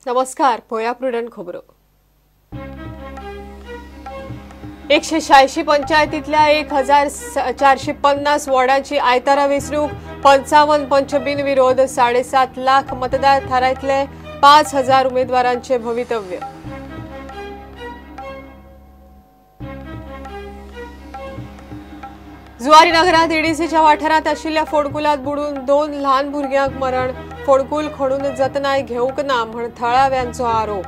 नमस्कार. पोया प्रुडंट खबरो. 186 पंचायतीतल्या 1450 वॉर्डांची आयतारा वेंचणूक. 55 पंच बिनविरोध. 7.5 लाख मतदार थारायतले 5000 उमेदवारांचे भवितव्य. जुवारी नगरात एडीसीच्या वाठारात आशिल्ल्या फोंडकुलात बुडून 2 ल्हान भुरग्यांक मरण. फोंडकूल खणून जतनाय घेवंक ना म्हण थळाव्यांचो आरोप.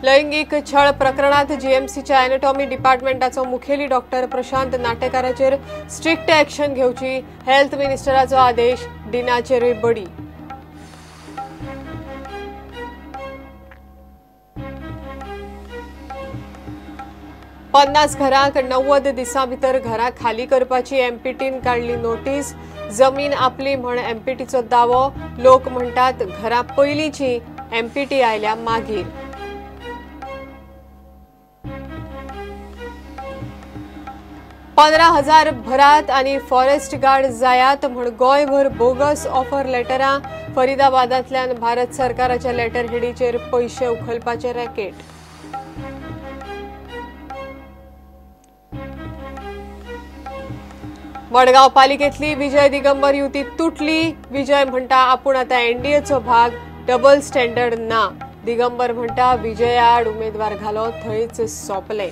लैंगिक छळ प्रकरणात जीएमसीच्या एनाटॉमी डिपार्टमेंटाचो मुखेली डॉक्टर प्रशांत नाटेकाराचेर स्ट्रिक्ट एक्शन घेवची. हेल्थ मिनिस्टराचो आदेश. डिनाचेरूय बडी. पन्नास घरांक 90 दिसां भितर घरां खाली करपाची एमपीटीन काढली नोटीस. जमीन आपली म्हण एमपीटीचो दावो. लोक म्हणटात घरां पयलींची, एमपीटी आयल्या मागीर. $15,000 भरात आणि फॉरेस्ट गार्ड जायात म्हण गोंयभर बोगस ऑफर लेटरां. फरीदाबादांतल्यान भारत सरकाराच्या लेटर हेडीचेर पैसे उखलपाचे रॅकेट. मडगांव पालिकेतली विजय दिगंबर युती तुटली. विजय म्हणटा आपूण आता एनडीएचो भाग. डबल स्टँडर्ड ना. दिगंबर म्हणटा विजय आड उमेदवार घालो थंयच सोंपले.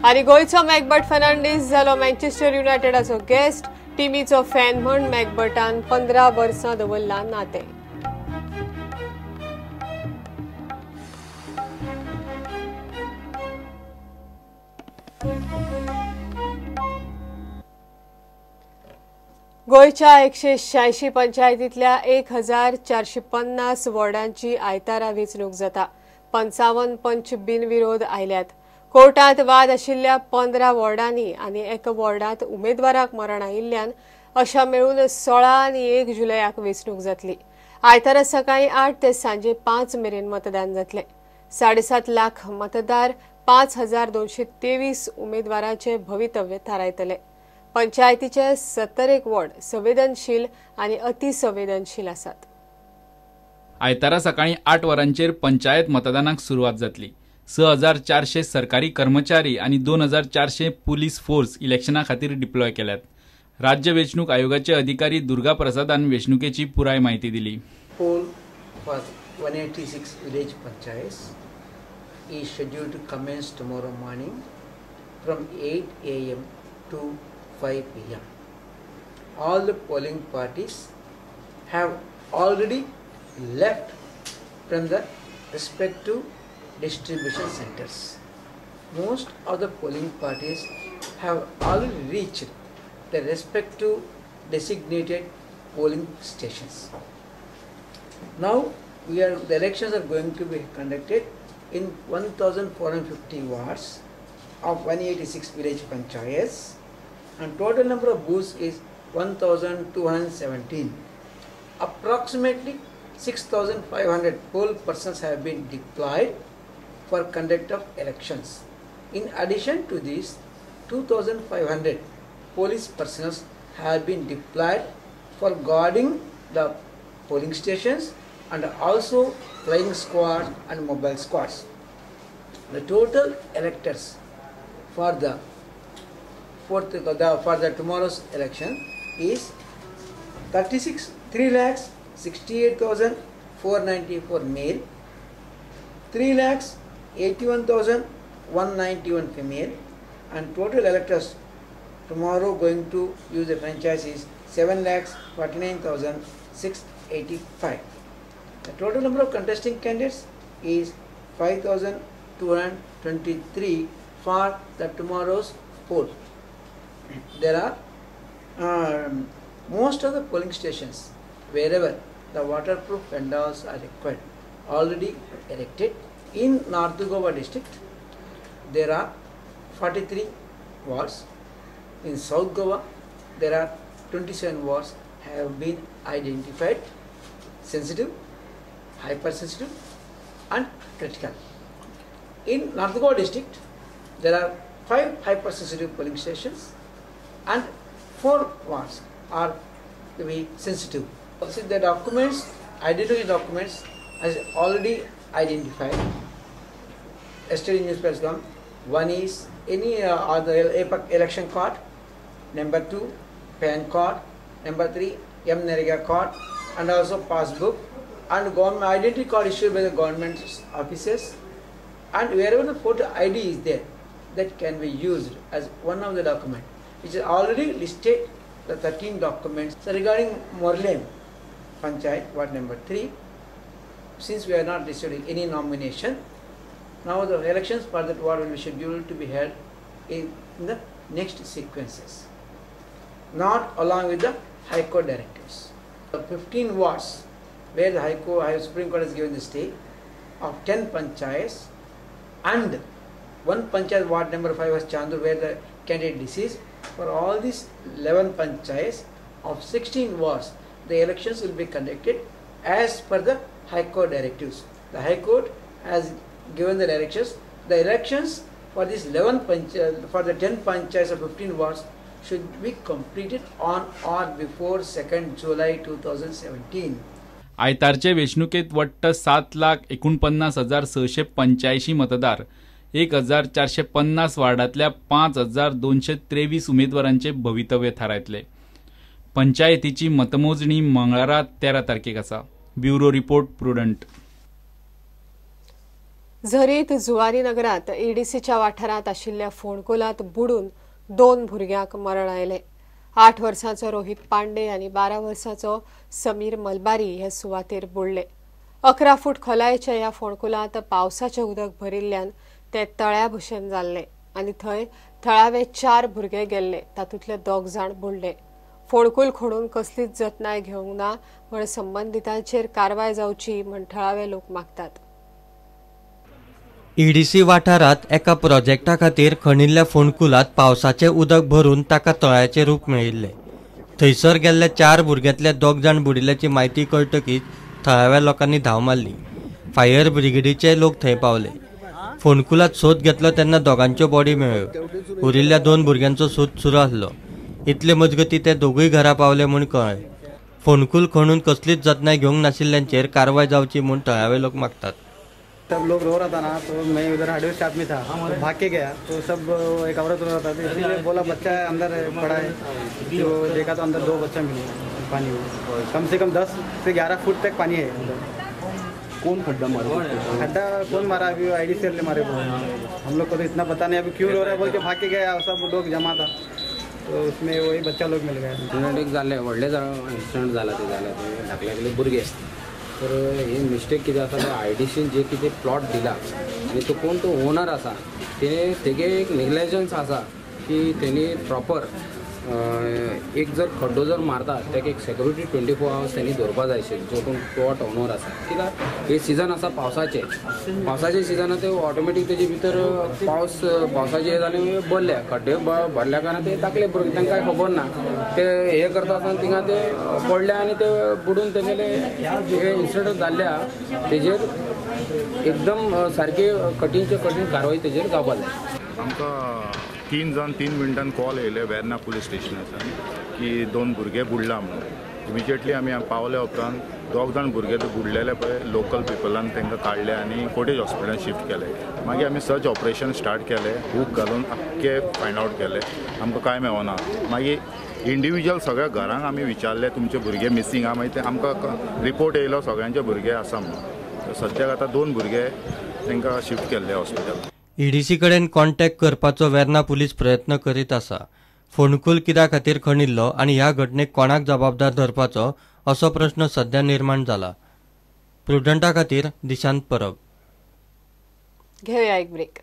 आणि गोंयचो मॅकबर्ट फर्नांडीस जालो मँचेस्टर युनायटेडाचो गेस्ट. टिमीचो फॅन म्हण मॅकबर्टान 15 वर्सां दवरला नातें. गोयच्या 186 पंचायतीतल्या 1450 वॉर्डांची आयतारा वेंचणूक जाता. 55 पंच बिनविरोध आयल्यात. कोर्टात वाद आशिल्ल्या 15 वॉर्डांनी आनी 1 वॉर्डांत उमेदवाराक मरण आयिल्ल्यान अशा मेळून 16 आनी 1 जुलयाक वेंचणूक जातली. आयतारा सकाळी 8 ते सांजे 5 मेरेन मतदान जातले. 7.5 लाख मतदार 5223 उमेदवारांचे भवितव्य थारायतले. पंचायतीचे 70 वॉर्ड संवेदनशील आणि अतिसंवेदनशील आसात. आयतारा सकाळी 8 वरांचेर पंचायत मतदानाक सुरवात जातली. 6400 सरकारी कर्मचारी आणि 2400 पुलीस फोर्स इलेक्शना खातीर डिप्लॉय केल्यात. राज्य वेंचणूक आयोगाचे अधिकारी दुर्गा प्रसादान वेंचणुकेची पुराय माहिती दिली. Poll for 186 village panchayats is scheduled to commence tomorrow morning from 8 a.m. to 5 p.m. All the polling parties have already left from the respective distribution centers. Most of the polling parties have already reached their respective designated polling stations. Now the elections are going to be conducted in 1450 wards of 186 village panchayats, and total number of booths is 1217. Approximately 6500 poll persons have been deployed for conduct of elections. In addition to this, 2500 police personnel have been deployed for guarding the polling stations and also flying squads and mobile squads. The total electors for the tomorrow's election is 3,68,494 male, 3,81,191 female, and total electors tomorrow going to use the franchise is 7,49,685. The total number of contesting candidates is 5,223 for the tomorrow's poll. There are most of the polling stations wherever the waterproof pandals are required already erected. In North Goa district there are 43 wards. In South Goa there are 27 wards have been identified sensitive, hypersensitive and critical. In North Goa district, there are 5 hypersensitive polling stations and 4 wards are to be sensitive. So the documents, identity documents, as already identified. Yesterday newspaper has gone. One is any the election card. Number 2, PAN card. Number 3, M-Narega card, and also passbook, and government identity card issued by the government offices. And wherever the photo ID is there, that can be used as one of the documents, which is already listed the 13 documents. So regarding Morlem Panchayat, ward number 3, since we are not receiving any nomination, now the elections for that ward will be scheduled to be held in the next sequences, not along with the High Court directives. The 15 wards where the Supreme Court has given the stay of 10 panchayats, and one panchayat, ward number 5 was Chandur, where the candidate deceased. For all these 11 panchayats of 16 wards, the elections will be conducted as per the High Court directives. The High Court has given the directions. The elections for these 11 panchayats, for the 10 panchayats of 15 wards, should be completed on or before 2nd July 2017. आयतारचे वेचणुकेत वट्ट 7,49,685 मतदार 1,450 वार्डातल्या 5,223 उमेदवारांचे भवितव्य थारायतले. पंचायतीची मतमोजणी मंगळारा 13 तारखेक आसा. Bureau report Prudent. झरीत जुवारी नगरात एडीसीच्या वाठारात आशिल्ल्या फोंडकुलात बुडून 2 भुरग्यांक मरण आयले. 8 वर्सांचो रोहित पांडे आणि 12 वर्सांचो समीर मलबारी हे सुवातेर बुडले. 11 फूट खोलायेच्या ह्या फोंडकुलात पावसाचें उदक भरिल्ल्यान ते तळ्या भशेन जाल्ले आनी थंय थळावे 4 भुरगे गेल्ले, तातूंतले 2 जाण बुडले. फोंडकूल खणून कसलीच जतनाय घेवंक ना म्हण संबंधितांचेर कारवाय जावची म्हण थळावे लोक मागतात. ईडीसी वाठारात एका प्रोजेक्टा खातीर खणिल्ल्या फोंडकुलात पावसाचें उदक भरून ताका तळ्याचें रूप मेळिल्लें. थंयसर गेल्ले 4 भुरग्यांतले 2 जाण बुडिल्ल्याची म्हायती कळटकीच थळाव्या लोकांनी धांव मारली. फायर ब्रिगेडीचे लोक थंय पावले. फोंडकुलात सोद घेतलो तेन्ना दोगांच्यो बॉडी मेळ्ळ्यो. उरिल्ल्या 2 भुरग्यांचो सोद सुरू आसलो. इतले मजगतीं ते दोगूय घरा पावले म्हूण कळ्ळें. फोंडकूल खणून कसलीच जतनाय घेवंक नाशिल्ल्यांचेर कारवाय जावची म्हूण थळावे लोक मागतात. सब लोग रो रहा था ना, तो मैं उधर हार्डवेयर शॉप में था, तो भाग के गया तो सब एक औरत रो रहा था, तो इसलिए बोला बच्चा अंदर पड़ा है, तो देखा तो अंदर 2 बच्चा मिले पानी में. कम से कम 10 से 11 फुट तक पानी है उधर. कौन खड्डा कौन मारा अभी आईडीसीएल ने मारे. हम लोग को तो इतना पता नहीं अभी क्यों रो रहा है बोल के भाग के गया. सब लोग जमा था तो उसमें वही बच्चा लोग मिल गया. एक जाले व्हडले एक्सिडेंट जाला ते धाकले गेले भुरगे. तर हे मिस्टेक कितें आसा ते आयडीसीन जे कितें प्लॉट दिला आनी तो कोण तो ओनर आसा तेगे एक नेग्लिजन्स आसा की तेणी प्रॉपर एक जर खड्डो जर मारता तेका एक सेक्युरिटी 24 आवर्स त्यांनी दवरपा जाय आशिल्ली जो कोण प्लॉट ओनर आसा. कित्याक हे सिजन आसा पावसाचे सिजनात ते ऑटोमॅटीक तेजे भितर पावसाचे हे जाले भरले खड्डे भरल्या कारणान ते टाकले भुरगे. तांकां खबर ना ते हे करता आसतना थिंगा ते पडले आनी ते बुडून तेगेले हे इन्सिडंट जाल्ल्या तेजेर एकदम सारकी कठीणचे कठीण कारवाई तेजेर जावपा जाय. आमकां 3 जाण 3 मिनटान कॉल येयले वेर्ना पुलीस स्टेशनाच्यान की 2 भुरगे बुडला म्हणून. इमिजिएटली आमी पावले उपरांत 2 जाण भुरगे ते बुडलेले पळय लोकल पिपलान तांकां काडले आनी कोटेज हॉस्पिटलान शिफ्ट केले. मागीर आमी सर्च ऑपरेशन स्टार्ट केलें. हूक घालून आख्खे फायंड आवट केले. आमकां कांय मेळना. मागीर इंडिविज्युअल सगळ्या घरांक आमी विचारले तुमचे भुरगे मिसींग आहा. मागीर आमकां रिपोर्ट येयलो सगळ्यांचे भुरगे आसा म्हणून. सद्याक आतां 2 भुरगे तांकां शिफ्ट केल्ले हॉस्पिटल. ईडीसी कडेन कॉन्टॅक्ट करपाचो वेर्ना पुलीस प्रयत्न करीत आसा. फोंडकूल कित्या खातीर खणिल्लो आनी ह्या घटनेक कोणाक जबाबदार धरपाचो असो प्रश्न सध्या निर्माण जाला. प्रुडंटा खातीर दिशांत परब. घेवया एक ब्रेक.